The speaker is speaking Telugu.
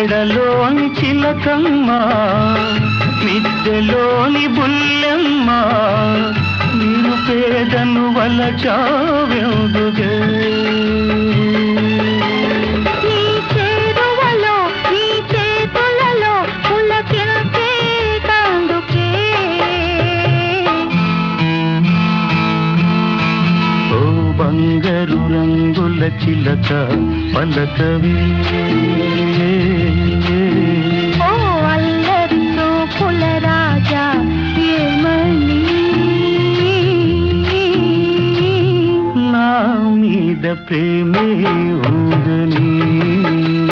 మెడలోని చిలకమ్మ మిద్దెలోని బుల్లెమ్మ నేను పేదను వలచావెందుగే బంగారు రంగుల చిలక పలకవే